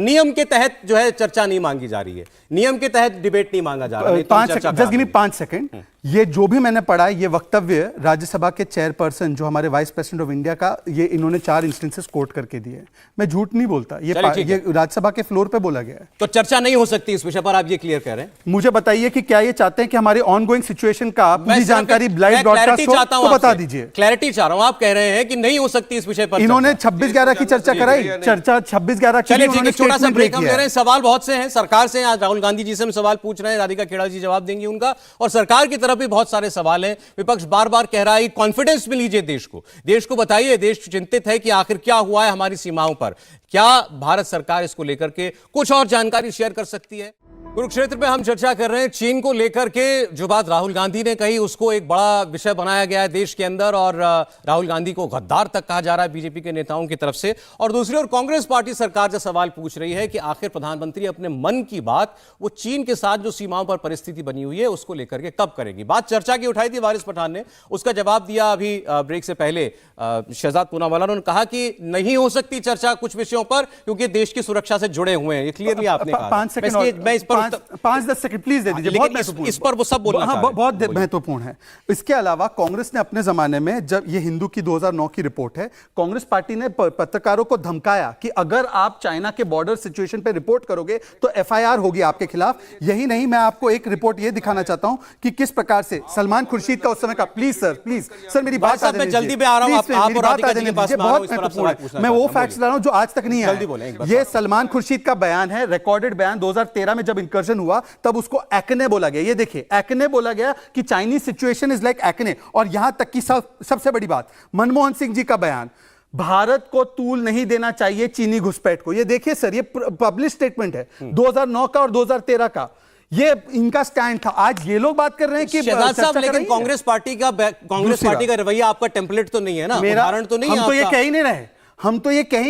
नियम के तहत जो है चर्चा नहीं मांगी जा रही है, नियम के तहत डिबेट नहीं मांगा जा रहा है। नहीं तो 5 चर्चा सेकंड, करा जस्ट गिव मी देंगे। 5 सेकंड। ये जो भी मैंने पढ़ा है, ये वक्तव्य राज्यसभा के चेयरपर्सन जो हमारे वाइस प्रेसिडेंट ऑफ इंडिया का, ये इन्होंने 4 इंस्टेंसेस कोट करके दिए। मैं झूठ नहीं बोलता, चलिए, ठीक ये राज्यसभा के फ्लोर पे बोला गया है। तो चर्चा नहीं हो सकती इस विषय पर, आप ये क्लियर कह रहे हैं। मुझे बताइए कि क्या ये चाहते हैं कि हमारी ऑनगोइंग सिचुएशन का मैं पूरी सिर्फ जानकारी एक- लाइव मैं ब्रॉडकास्ट clarity हो चाहता हूं तो बता आपसे। दीजिए। क्लैरिटी चाह रहा हूं, आप कह रहे हैं कि नहीं हो सकती इस विषय पर इन्होंने चर्चा। 26/11 की चर्चा कराई, चर्चा 26/11 की चलिए ठीक है, उन्होंने छोटा सा statement ब्रेक हम किया ले रहे हैं। सवाल बहुत से हैं सरकार से, आज राहुल गांधी जी से हम सवाल पूछ रहे हैं, राधिका खेड़ा जी जवाब देंगी उनका, और सरकार की तरफ भी बहुत सारे सवाल हैं। विपक्ष बार बार कह रहा है कॉन्फिडेंस में लीजिए देश को बताइए, देश चिंतित है कि आखिर क्या हुआ है हमारी सीमाओं पर, क्या भारत सरकार इसको लेकर के कुछ और जानकारी शेयर कर सकती है। कुरुक्षेत्र में हम चर्चा कर रहे हैं चीन को लेकर के, जो बात राहुल गांधी ने कही उसको एक बड़ा विषय बनाया गया है देश के अंदर, और राहुल गांधी को गद्दार तक कहा जा रहा है बीजेपी के नेताओं की तरफ से। और दूसरी ओर कांग्रेस पार्टी सरकार से सवाल पूछ रही है कि आखिर प्रधानमंत्री अपने मन की बात वो चीन के साथ जो सीमाओं पर परिस्थिति बनी हुई है उसको लेकर के कब करेगी। बात चर्चा की उठाई थी वारिस पठान ने, उसका जवाब दिया अभी ब्रेक से पहले शहजाद पूनावाला ने, कहा कि नहीं हो सकती चर्चा कुछ विषयों पर क्योंकि देश की सुरक्षा से जुड़े हुए हैं। ये क्लियरली आपने कहा। 5 सेकंड, मैं इस पर 5-10 सेकंड प्लीज दे दीजिए, बहुत महत्वपूर्ण, इस पर वो सब बोलना चाह रहे हैं। बहुत महत्वपूर्ण है। इसके अलावा कांग्रेस ने अपने जमाने में, जब ये हिंदू की 2009 की रिपोर्ट है, कांग्रेस पार्टी ने पत्रकारों को धमकाया कि अगर आप चाइना के बॉर्डर सिचुएशन पे रिपोर्ट करोगे तो एफआईआर होगी आपके खिलाफ। यही नहीं, मैं आपको एक रिपोर्ट ये दिखाना चाहता हूं कि किस प्रकार से सलमान खुर्शीद का उस समय का, प्लीज सर मेरी बात साहब, मैं जल्दी में आ रहा हूं, आप और राधिका जी के पास में आ रहा हूं, इस पर आप सवाल पूछना मैं वो चाहता हूं, फैक्ट्स ला रहा हूं जो आज तक नहीं जल्दी बोलें, एक आया। बार ये सलमान खुर्शीद का बयान है, रिकॉर्डेड बयान। 2013 में जब इंकर्जन हुआ तब उसको एक्ने बोला गया। ये देखिए, एक्ने बोला गया कि Chinese situation is like acne. और यहां तक कि सबसे बड़ी बात, मनमोहन सिंह जी का बयान, भारत को तूल नहीं देना चाहिए चीनी घुसपैठ को। ये देखिए सर, ये पब्लिश स्टेटमेंट है 2009 का और 2013 का, ये इनका स्टैंड था। आज ये लोग बात कर रहे हैं कि शहजाद साहब, चर्चा कर लेकिन रही है। कांग्रेस पार्टी का रवैया आपका टेम्पलेट तो नहीं है ना, मेरा, उदाहरण तो नहीं है हम तो ये आपका। कह ही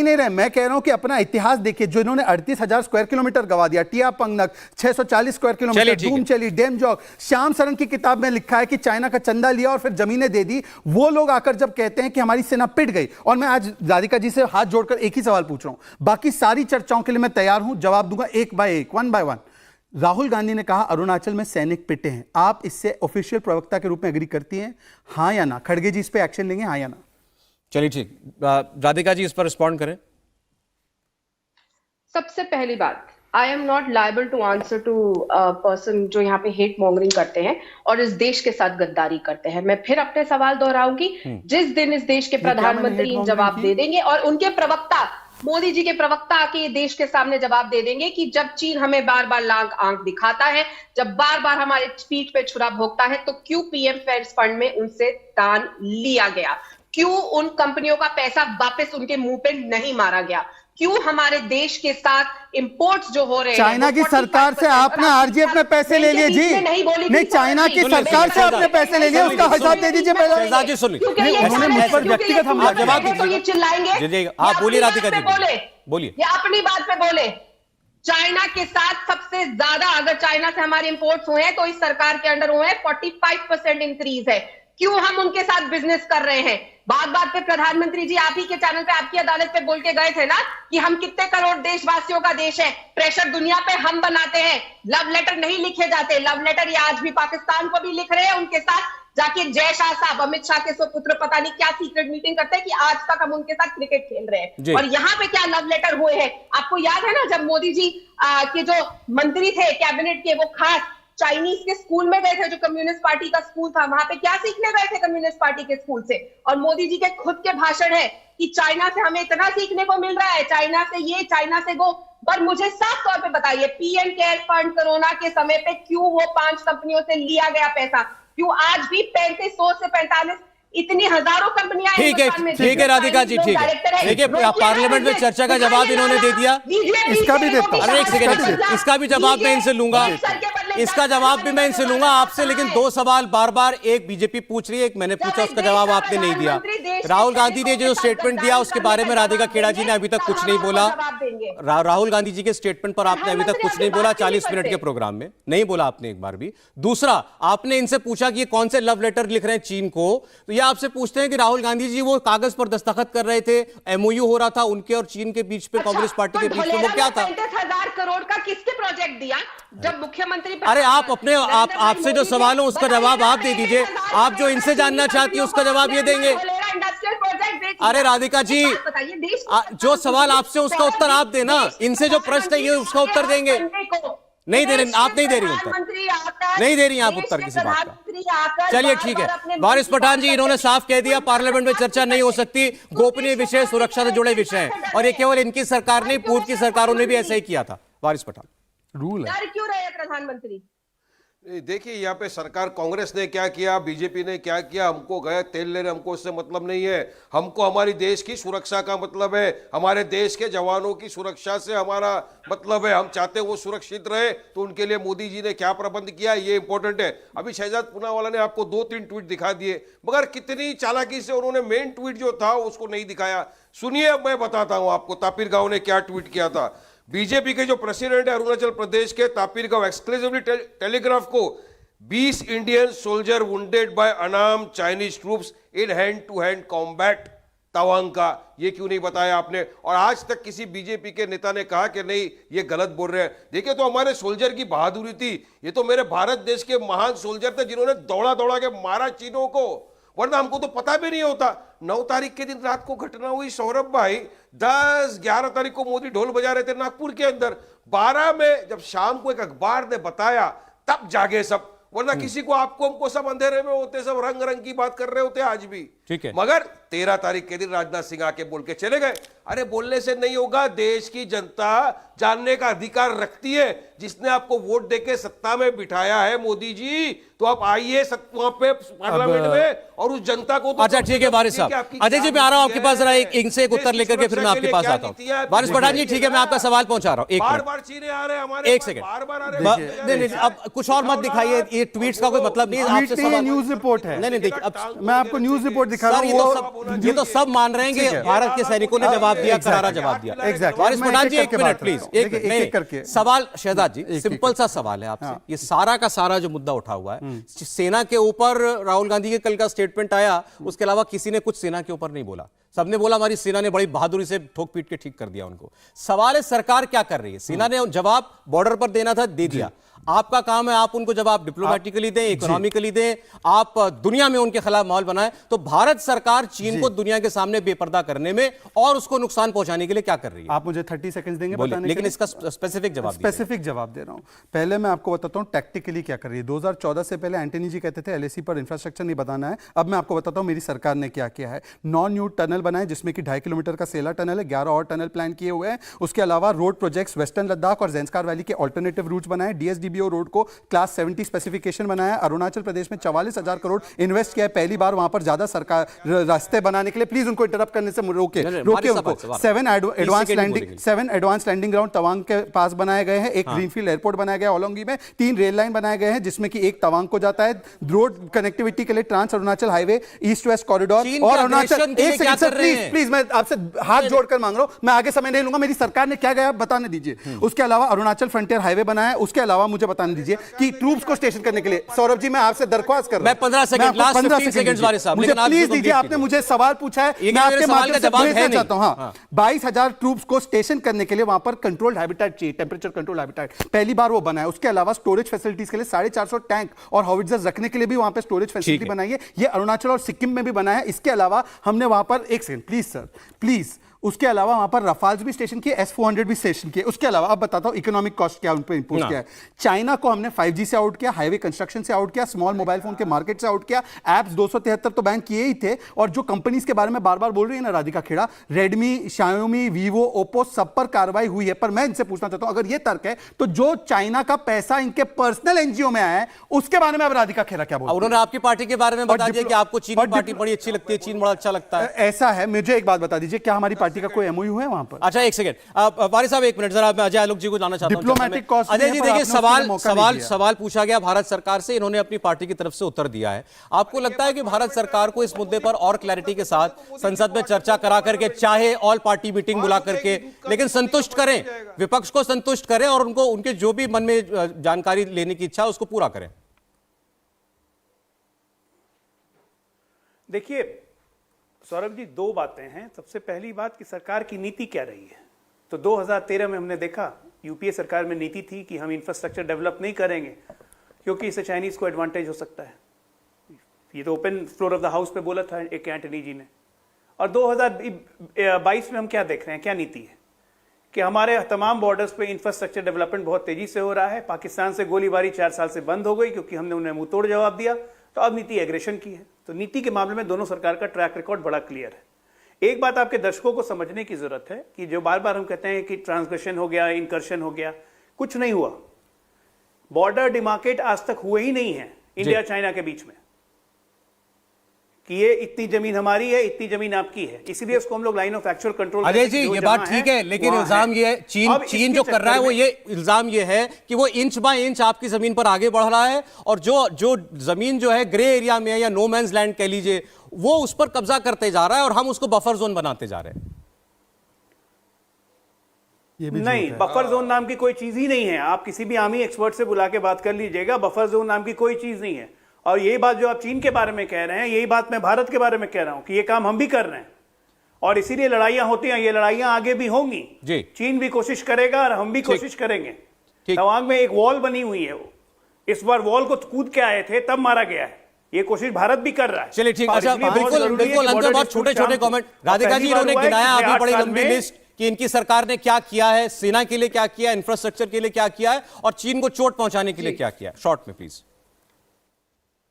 नहीं रहे, मैं कह रहा हूं कि अपना इतिहास देखिए, जो इन्होंने 38,000 स्क्वायर किलोमीटर गवा दिया, टिया पंगनक 640 स्क्वायर किलोमीटर, धूमचली, डेमजोग, श्याम सरन की किताब में लिखा है कि चाइना का चंदा लिया और फिर जमीनें दे दी। वो लोग आकर जब कहते हैं कि हमारी सेना पिट गई, और मैं आज राधिका जी से हाथ जोड़कर एक ही सवाल पूछ रहा हूं, बाकी सारी चर्चाओं के लिए मैं तैयार हूं, जवाब दूंगा एक बाय एक, one by one. Rahul Gandhi ने कहा अरुणाचल में सैनिक पिटे हैं, आप इससे ऑफिशियल प्रवक्ता के रूप में एग्री करती हैं, हां या ना? खड़गे जी इस पे एक्शन लेंगे, हां या ना? चलिए ठीक, राधिका जी इस पर रिस्पॉन्ड करें। सबसे पहली बात, I am not liable to answer to person जो यहाँ पे हेट मॉन्गरिंग करते हैं और इस देश के साथ गद्दारी करते हैं। मैं फिर अपने सवाल दोहराऊंगी, जिस दिन इस देश के प्रधानमंत्री जवाब दे देंगे और उनके प्रवक्ता, मोदी जी के प्रवक्ता आके देश के सामने जवाब दे देंगे कि जब चीन हमें बार बार आंख दिखाता है, जब बार बार हमारे पीठ पे छुरा भोंकता है, तो क्यों पीएम फेयर्स फंड में उनसे दान लिया गया, क्यों उन कंपनियों का पैसा वापस उनके मुंह पे नहीं मारा गया, क्यों हमारे देश के साथ इंपोर्ट्स जो हो रहे हैं, चाइना की सरकार से आपने आरजीएफ में पैसे ले लिए जी, नहीं चाइना की सरकार से आपने पैसे ले लिए, उसका हिसाब दे दीजिए शहजाद जी सुन लीजिए, उन्होंने मुझ पर व्यक्तिगत हमला किया। जवाब तो ये चिल्लाएंगे, दीजिए, आप बोलिए राधिका जी, बोलिए। ये अपनी बात पे बोले। चाइना के साथ सबसे ज्यादा अगर चाइना से हमारे इंपोर्ट्स हुए हैं तो इस सरकार के अंडर हुए हैं, 45% इंक्रीज है। क्यों हम उनके साथ बिजनेस कर रहे हैं? बात बात पे प्रधानमंत्री जी आप ही के चैनल पे, आपकी अदालत पे बोल के गए थे ना कि हम कितने करोड़ देशवासियों का देश है, प्रेशर दुनिया पे हम बनाते हैं, लव लेटर नहीं लिखे जाते। लव लेटर ये आज भी पाकिस्तान को भी लिख रहे हैं, उनके साथ जाके जय शाह साहब, अमित शाह के सुपुत्र पता नहीं क्या सीक्रेट मीटिंग करते हैं कि आज तक हम उनके साथ क्रिकेट खेल रहे हैं। और यहाँ पे क्या लव लेटर हुए हैं? आपको याद है ना जब मोदी जी के जो मंत्री थे कैबिनेट के, वो खास चाइनीज के स्कूल में गए थे, जो कम्युनिस्ट पार्टी का स्कूल था, वहां पे क्या सीखने गए थे कम्युनिस्ट पार्टी के स्कूल से? और मोदी जी के खुद के भाषण है कि चाइना से हमें इतना सीखने को मिल रहा है, चाइना से ये, चाइना से वो। पर मुझे साफ तौर पे बताइए, पीएम केयर फंड कोरोना के समय पे क्यों वो 5 कंपनियों से लिया गया पैसा, क्यों आज भी 3500 से 45 इतनी हजारों कंपनियां ठीक है राधिका जी, ठीक है, देखिए पार्लियामेंट में चर्चा का जवाब इन्होंने दे दिया, इसका भी देता हूं, अरे एक सेकंड, इसका भी जवाब मैं इनसे लूंगा। इसका जवाब भी मैं इनसे लूंगा आपसे, लेकिन दो सवाल बार बार, एक बीजेपी पूछ रही है, एक मैंने पूछा, उसका जवाब आपने नहीं दिया। राहुल गांधी ने जो स्टेटमेंट दिया उसके बारे में राधिका खेड़ा जी ने अभी तक कुछ नहीं बोला। राहुल गांधी जी के स्टेटमेंट पर आपने अभी तक कुछ नहीं बोला 40 मिनट के प्रोग्राम में, नहीं बोला आपने एक बार भी। दूसरा, आपने इनसे पूछा कि ये कौन से लव लेटर लिख रहे हैं चीन को, तो ये आपसे पूछते हैं कि राहुल गांधी जी वो कागज पर दस्तखत कर रहे थे, एमओयू हो रहा था उनके और चीन के बीच पे, कांग्रेस पार्टी के बीच में, वो क्या था? 35,000 करोड़ का किसके प्रोजेक्ट दिया जब मुख्यमंत्री? अरे आप अपने आपसे जो सवाल हो उसका जवाब आप दे दीजिए। आप जो इनसे जानना चाहती है उसका जवाब ये देंगे। अरे राधिका जी, जो सवाल आपसे उसका उत्तर आप देना, इनसे जो प्रश्न है ये उसका उत्तर देंगे। नहीं दे रहे, आप नहीं दे रही उत्तर, नहीं दे रही आप उत्तर किसी बात का। चलिए ठीक है, वारिस पठान जी, इन्होंने साफ कह दिया पार्लियामेंट में चर्चा नहीं हो सकती, गोपनीय विषय, सुरक्षा से जुड़े विषय हैं, और ये केवल इनकी सरकार नहीं, पूर्व की सरकारों ने भी ऐसा ही किया था। वारिस पठान, रूल है। डर क्यों रहे प्रधानमंत्री? देखिए, यहाँ पे सरकार कांग्रेस ने क्या किया, बीजेपी ने क्या किया, हमको गए तेल लेने, हमको उससे मतलब नहीं है। हमको हमारी देश की सुरक्षा का मतलब है, हमारे देश के जवानों की सुरक्षा से हमारा मतलब है। हम चाहते हैं वो सुरक्षित रहे, तो उनके लिए मोदी जी ने क्या प्रबंध किया ये इंपॉर्टेंट है। अभी शहजाद पूनावाला ने आपको 2-3 ट्वीट दिखा दिए, मगर कितनी चालाकी से उन्होंने मेन ट्वीट जो था उसको नहीं दिखाया। सुनिए, मैं बताता हूं आपको तापिर गांव ने क्या ट्वीट किया था। बीजेपी के जो प्रेसिडेंट है अरुणाचल प्रदेश के, तापिर गांव, एक्सक्लूसिवली टेलीग्राफ को, 20 Indian soldier wounded by unarmed Chinese troops in hand to hand combat Tawang का, ये क्यों नहीं बताया आपने? और आज तक किसी बीजेपी के नेता ने कहा कि नहीं ये गलत बोल रहे हैं। देखिए, तो हमारे सोल्जर की बहादुरी थी, ये तो मेरे भारत देश के महान सोल्जर थे जिन्होंने दौड़ा दौड़ा के मारा चीनों को, वरना हमको तो पता भी नहीं होता। 9 तारीख के दिन रात को घटना हुई सौरभ भाई, 10-11 तारीख को मोदी ढोल बजा रहे थे नागपुर के अंदर, 12 में जब शाम को एक अखबार ने बताया तब जागे सब, वरना किसी को आपको हमको सब अंधेरे में होते, सब रंग रंग की बात कर रहे होते आज भी। ठीक है, मगर 13 तारीख के दिन राजनाथ सिंह आके बोल के चले गए। अरे बोलने से नहीं होगा, देश की जनता जानने का अधिकार रखती है। जिसने आपको वोट देके सत्ता में बिठाया है मोदी जी, तो आप आइए वहां पे पार्लियामेंट में और उस जनता को तो अच्छा ठीक है वारिस साहब, अजय जी मैं आ रहा हूं आपके पास, जरा इनसे एक उत्तर लेकर के फिर मैं आपके पास आता हूं। वारिस पठान जी ठीक है, मैं आपका सवाल पहुंचा रहा हूं। बार-बार चीने आ रहे हैं हमारे, एक सेकंड, बार-बार आ रहे हैं। अब कुछ और मत दिखाइए, ये ट्वीट्स का कोई मतलब नहीं है। आपसे सवाल, न्यूज रिपोर्ट है। नहीं देखिए, अब मैं आपको न्यूज रिपोर्ट दिखा रहा हूं। ये तो सब मान रहे हैं कि भारत के सैनिकों ने जवाब दिया, करारा जवाब दिया। वारिस पठान जी एक मिनट प्लीज, एक करके सवाल। शहजाद जी, सिंपल सा सवाल है आपसे, ये सारा का सारा जो मुद्दा उठा हुआ है, सेना के ऊपर राहुल गांधी के कल का स्टेटमेंट आया, उसके अलावा किसी ने कुछ सेना के ऊपर नहीं बोला। सबने बोला हमारी सेना ने बड़ी बहादुरी से ठोक पीट के ठीक कर दिया उनको। सवाल है सरकार क्या कर रही है? सेना ने जवाब बॉर्डर पर देना था, दे दिया। आपका काम है आप उनको जवाब डिप्लोमेटिकली दें, इकोनॉमिकली दें, आप दुनिया में उनके खिलाफ माहौल बनाएं। तो भारत सरकार चीन को दुनिया के सामने बेपर्दा करने में और उसको नुकसान पहुंचाने के लिए क्या कर रही है? आप मुझे 30 सेकंड्स देंगे बताने लेकिन के इसका स्पेसिफिक जवाब स्पेसिफिक जवाब दे रहा हूं। पहले मैं आपको बताता हूं टैक्टिकली क्या कर रही है। 2014 से पहले एंटनी जी कहते थे एलएसी पर इंफ्रास्ट्रक्चर नहीं बताना है। अब मैं आपको बताता हूं मेरी सरकार ने क्या किया है। नॉन न्यू टनल बनाए जिसमें कि 2.5 किलोमीटर का सेला टनल है, 11 और टनल प्लान किए हुए हैं। उसके अलावा रोड प्रोजेक्ट्स वेस्टर्न लद्दाख और ज़ेंस्कार वैली के ऑल्टरनेटिव रूट्स बनाए। डीएसडीबीओ रोड को क्लास 70 स्पेसिफिकेशन बनाया। अरुणाचल प्रदेश में 44,000 करोड़ इन्वेस्ट किया है, पहली बार वहां पर ज्यादा सरकार रास्ते बनाने के लिए। प्लीज उनको इंटरप्ट करने से रोके उनको। 7 एडवांस लैंडिंग ग्राउंड तवांग के पास बनाए गए हैं। एक ग्रीनफील्ड एयरपोर्ट बनाया गया ओलोंगी में। 3 रेल लाइन बनाए गए हैं जिसमें कि एक तवांग को जाता है। रोड कनेक्टिविटी के लिए trans Arunachal highway, east west corridor और अरुणाचल। एक सेकंड प्लीज मैं आपसे हाथ जोड़कर मांग रहा हूं, मैं आगे समय नहीं लूंगा। मेरी सरकार ने क्या गया बताने दीजिए। उसके अलावा अरुणाचल फ्रंटियर हाईवे बनाया। उसके अलावा मुझे बताने दीजिए कि ट्रूप्स को स्टेशन करने के लिए। सौरभ जी मैं आपसे दरख्वास्त कर रहा हूं, मैं 15 सेकंड, लास्ट 15 सेकंड वाले साहब, मुझे प्लीज दीजिए। आपने मुझे सवाल पूछा है, मैं आपके माध्यम से भेजना चाहता हूं। हां, 22,000 ट्रूप्स को स्टेशन करने के लिए वहां पर कंट्रोल्ड हैबिटेट चाहिए, टेंपरेचर कंट्रोल हैबिटेट, पहली बार वो बना है। उसके अलावा स्टोरेज फैसिलिटीज के लिए 450 टैंक और हाउविट्जर्स रखने के लिए भी वहां पर स्टोरेज फैसिलिटी बनाई है। ये अरुणाचल और सिक्किम में भी बना है। इसके अलावा हमने वहां पर, एक सेकंड प्लीज सर प्लीज, उसके अलावा वहां पर रफाल्स भी स्टेशन किए, S-400 भी स्टेशन किए। उसके अलावा अब बताता हूं इकोनॉमिक कॉस्ट क्या उन पर इंपोज किया है। चाइना को हमने 5G से आउट किया, हाईवे कंस्ट्रक्शन से आउट किया, स्मॉल मोबाइल फोन के मार्केट से आउट किया, एप्स 273 तो बैन किए ही थे। और जो कंपनीज के बारे में बार बार बोल रही है ना Radhika Khera, Redmi, Xiaomi, Vivo, Oppo, सब पर कार्रवाई हुई है। पर मैं इनसे पूछना चाहता हूं, अगर ये तर्क है तो जो चाइना का पैसा इनके पर्सनल एनजीओ में आया है उसके बारे में अब राधिका खेड़ा क्या बोल? उन्होंने आपकी पार्टी के बारे में बता दिया कि आपको चीन पार्टी बड़ी अच्छी लगती है, चीन बड़ा अच्छा लगता है। ऐसा है, मुझे एक बात बता दीजिए, क्या हमारी पार्टी पार्टी का कोई एमओयू है वहां पर? अच्छा एक सेकंड वारिस साहब, एक मिनट जरा, मैं अजय आलोक जी को जानना चाहता हूं। डिप्लोमेटिक कॉस्ट अजय भी जी है, पर देखिए, आपने उसके लिए मौका नहीं दिया। सवाल पूछा गया भारत सरकार से, इन्होंने अपनी पार्टी की तरफ से उत्तर दिया है। आपको लगता है कि भारत सरकार को इस मुद्दे पर और क्लैरिटी के साथ संसद में चर्चा करा करके, चाहे ऑल पार्टी मीटिंग बुला करके, लेकिन संतुष्ट करें, विपक्ष को संतुष्ट करें और उनको उनके जो भी मन में जानकारी लेने की इच्छा है उसको पूरा करें? देखिए सौरभ जी, दो बातें हैं। सबसे पहली बात कि सरकार की नीति क्या रही है। तो 2013 में हमने देखा यूपीए सरकार में नीति थी कि हम इंफ्रास्ट्रक्चर डेवलप नहीं करेंगे क्योंकि इससे चाइनीज को एडवांटेज हो सकता है। ये तो open floor of the house पे बोला था एक एंटनी जी ने। और 2022 में हम क्या देख रहे हैं, क्या नीति है कि हमारे तमाम बॉर्डर्स पे इंफ्रास्ट्रक्चर डेवलपमेंट बहुत तेजी से हो रहा है। पाकिस्तान से गोलीबारी 4 साल से बंद हो गई क्योंकि हमने उन्हें मुंह तोड़ जवाब दिया, तो अब नीति एग्रेशन की है। तो नीति के मामले में दोनों सरकार का ट्रैक रिकॉर्ड बड़ा क्लियर है। एक बात आपके दर्शकों को समझने की जरूरत है कि जो बार बार हम कहते हैं कि ट्रांसग्रेशन हो गया, इनकर्शन हो गया, कुछ नहीं हुआ। बॉर्डर डिमार्केट आज तक हुए ही नहीं है इंडिया चाइना के बीच में कि ये इतनी जमीन हमारी है, इतनी जमीन आपकी है, इसीलिए उसको हम लोग line of actual control. Ajay ji, ये बात ठीक है, लेकिन इल्जाम ये है, चीन जो कर रहा है वो ये इल्जाम ये है कि वो इंच बाय इंच आपकी जमीन पर आगे बढ़ रहा है और जो जमीन जो है ग्रे एरिया में है या नो मैंस लैंड कह लीजिए, वो उस पर कब्जा करते जा रहा है और हम उसको बफर जोन बनाते जा रहे हैं। नहीं, बफर जोन नाम की कोई चीज ही नहीं है। आप किसी भी आर्मी एक्सपर्ट से बुला के बात कर लीजिएगा, बफर जोन नाम की कोई चीज नहीं है। और यही बात जो आप चीन के बारे में कह रहे हैं, यही बात मैं भारत के बारे में कह रहा हूं कि ये काम हम भी कर रहे हैं और इसीलिए लड़ाइयां होती हैं। ये लड़ाइयां आगे भी होंगी जी। चीन भी कोशिश करेगा और हम भी कोशिश करेंगे। तवांग में एक वॉल बनी हुई है, इस बार वॉल को कूद के आए थे तब मारा गया है। ये कोशिश भारत भी कर रहा है। चलिए ठीक, अच्छा बिल्कुल अंदर बहुत छोटे कमेंट। राधिका जी, इन्होंने गिनाया आपकी बड़ी लंबी लिस्ट कि इनकी सरकार ने क्या किया है, सेना के लिए क्या किया, इंफ्रास्ट्रक्चर के लिए क्या किया है और चीन को चोट पहुंचाने के लिए क्या किया। शॉर्ट में प्लीज।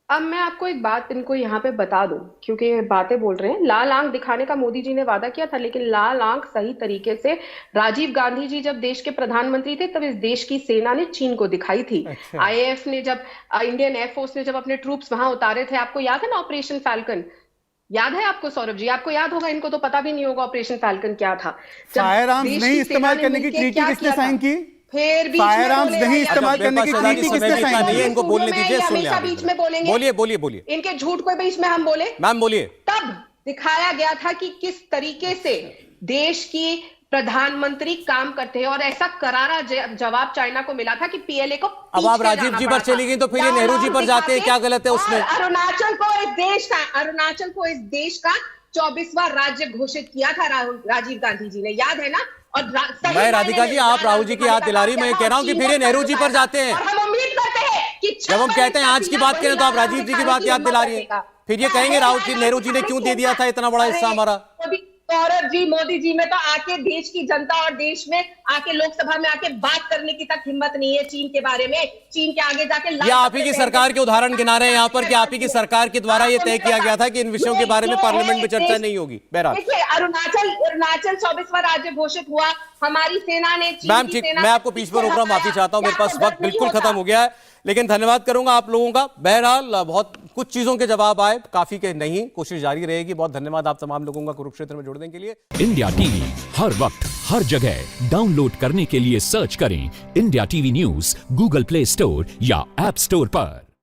अब मैं आपको एक बात इनको यहाँ पे बता दूं, क्योंकि ये बातें बोल रहे हैं। लाल आंख दिखाने का मोदी जी ने वादा किया था, लेकिन लाल आंख सही तरीके से राजीव गांधी जी जब देश के प्रधानमंत्री थे तब इस देश की सेना ने चीन को दिखाई थी। अच्छा। आईएएफ ने जब, इंडियन एयरफोर्स ने जब अपने ट्रूप्स वहां उतारे थे, आपको याद है ना ऑपरेशन फैल्कन? याद है आपको सौरभ जी? आपको याद होगा, इनको तो पता भी नहीं होगा ऑपरेशन फैल्कन क्या था। फायर आर्म्स नहीं इस्तेमाल करने की ट्रीटी किसने साइन की? फिर बीच फायर आर्म्स नहीं इस्तेमाल करने की ट्रीटी किसने साइन की? इनको बोलने दीजिए, सुन हमेशा बीच में बोलेंगे। बोलिए। इनके झूठ को बीच में हम बोले, मैम बोलिए। तब दिखाया गया था कि किस तरीके से देश की प्रधानमंत्री काम करते हैं और ऐसा करारा जवाब चाइना को मिला था कि पीएलए को अब आप राजीव जी पर चली गई तो फिर ये नेहरू जी पर जाते हैं, क्या गलत है उसमें? अरुणाचल को इस देश का 24वां राज्य घोषित किया था राजीव गांधी जी ने, याद है ना? और मैं राधिका जी, आप राहुल जी की याद दिला रही, मैं कह रहा हूं कि फिर ये नेहरू जी पर जाते हैं। और हम उम्मीद करते हैं कि जब हम कहते हैं आज की बात करें तो आप राजीव जी की बात याद दिला रही है, फिर ये कहेंगे राहुल जी, नेहरू जी ने क्यों दे दिया था इतना बड़ा हिस्सा हमारा? सौरभ जी, मोदी जी में तो आके देश की जनता और देश में आके लोकसभा में आके बात करने की तक हिम्मत नहीं है चीन के बारे में। चीन के आगे जाके ये आप ही की सरकार के उदाहरण गिना रहे हैं यहाँ पर कि आप ही की सरकार के द्वारा ये तय किया गया था कि इन विषयों के बारे में पार्लियामेंट में चर्चा नहीं होगी। बहरहाल देखिए, अरुणाचल 24वां राज्य घोषित हुआ, हमारी सेना ने, मैम ठीक, मैं आपको बीच में रोक रहा हूं, माफी चाहता हूं, मेरे पास वक्त बिल्कुल खत्म हो गया है, लेकिन धन्यवाद करूंगा आप लोगों का। बहरहाल बहुत कुछ चीजों के जवाब आए, काफी के नहीं, कोशिश जारी रहेगी। बहुत धन्यवाद आप तमाम लोगों का कुरुक्षेत्र में जुड़ने के लिए। इंडिया टीवी हर वक्त हर जगह डाउनलोड करने के लिए सर्च करें India TV news Google play store या ऐप स्टोर पर।